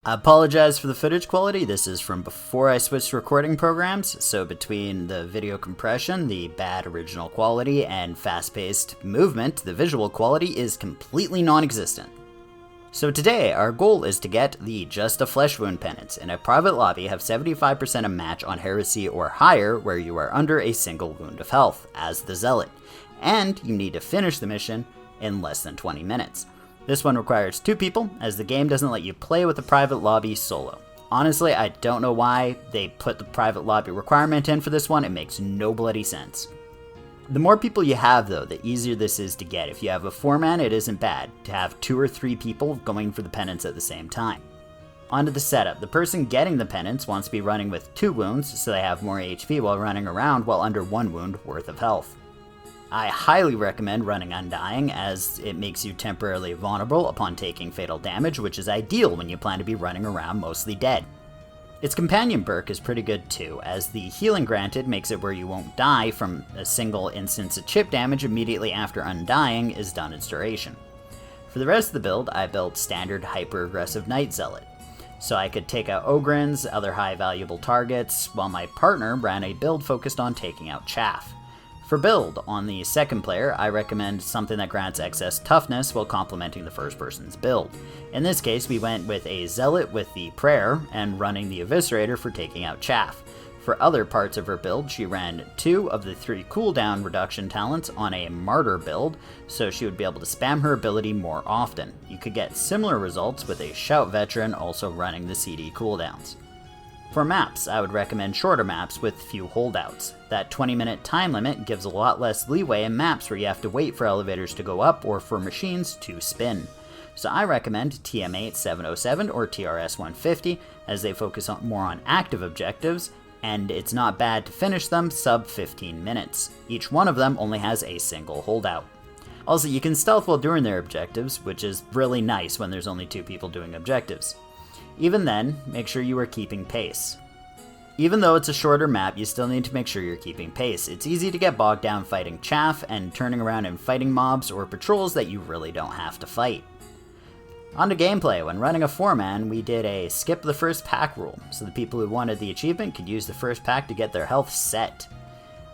I apologize for the footage quality. This is from before I switched recording programs, so between the video compression, the bad original quality, and fast-paced movement, the visual quality is completely non-existent. So today, our goal is to get the Just a Flesh Wound penance. In a private lobby, have 75% a match on heresy or higher where you are under a single wound of health, as the Zealot, and you need to finish the mission in less than 20 minutes. This one requires 2 people, as the game doesn't let you play with a private lobby solo. Honestly, I don't know why they put the private lobby requirement in for this one. It makes no bloody sense. The more people you have, though, the easier this is to get. If you have a 4-man, it isn't bad to have 2 or 3 people going for the penance at the same time. Onto the setup. The person getting the penance wants to be running with 2 wounds, so they have more HP while running around while under 1 wound worth of health. I highly recommend running Undying, as it makes you temporarily vulnerable upon taking fatal damage, which is ideal when you plan to be running around mostly dead. Its companion perk is pretty good too, as the healing granted makes it where you won't die from a single instance of chip damage immediately after Undying is done its duration. For the rest of the build, I built standard hyper-aggressive Knight Zealot, so I could take out Ogryns, other high valuable targets, while my partner ran a build focused on taking out Chaff. For build, on the second player, I recommend something that grants excess toughness while complementing the first person's build. In this case, we went with a Zealot with the Prayer and running the Eviscerator for taking out Chaff. For other parts of her build, she ran 2 of the 3 cooldown reduction talents on a Martyr build, so she would be able to spam her ability more often. You could get similar results with a Shout Veteran also running the CD cooldowns. For maps, I would recommend shorter maps with few holdouts. That 20-minute time limit gives a lot less leeway in maps where you have to wait for elevators to go up or for machines to spin. So I recommend TM8 707 or TRS 150, as they focus more on active objectives, and it's not bad to finish them sub 15 minutes. Each one of them only has a single holdout. Also, you can stealth while doing their objectives, which is really nice when there's only 2 people doing objectives. Even then, make sure you are keeping pace. Even though it's a shorter map, you still need to make sure you're keeping pace. It's easy to get bogged down fighting chaff and turning around and fighting mobs or patrols that you really don't have to fight. On to gameplay. When running a 4-man, we did a skip the first pack rule, so the people who wanted the achievement could use the first pack to get their health set.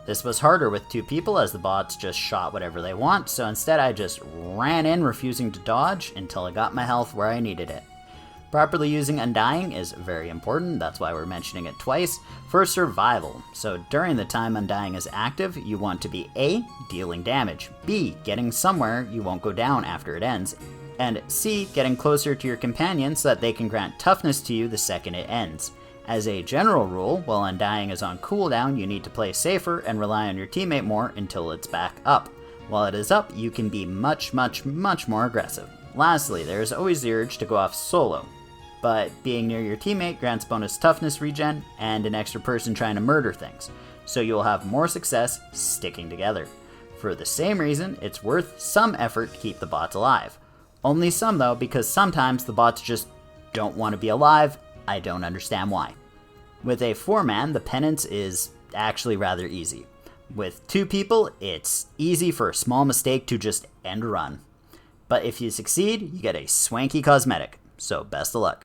This was harder with 2 people, as the bots just shot whatever they want, so instead I just ran in refusing to dodge until I got my health where I needed it. Properly using Undying is very important, that's why we're mentioning it twice, for survival. So during the time Undying is active, you want to be A, dealing damage, B, getting somewhere you won't go down after it ends, and C, getting closer to your companion so that they can grant toughness to you the second it ends. As a general rule, while Undying is on cooldown, you need to play safer and rely on your teammate more until it's back up. While it is up, you can be much more aggressive. Lastly, there is always the urge to go off solo, but being near your teammate grants bonus toughness regen and an extra person trying to murder things, so you'll have more success sticking together. For the same reason, it's worth some effort to keep the bots alive. Only some though, because sometimes the bots just don't want to be alive. I don't understand why. With a 4-man, the penance is actually rather easy. With 2 people, it's easy for a small mistake to just end run. But if you succeed, you get a swanky cosmetic, so best of luck.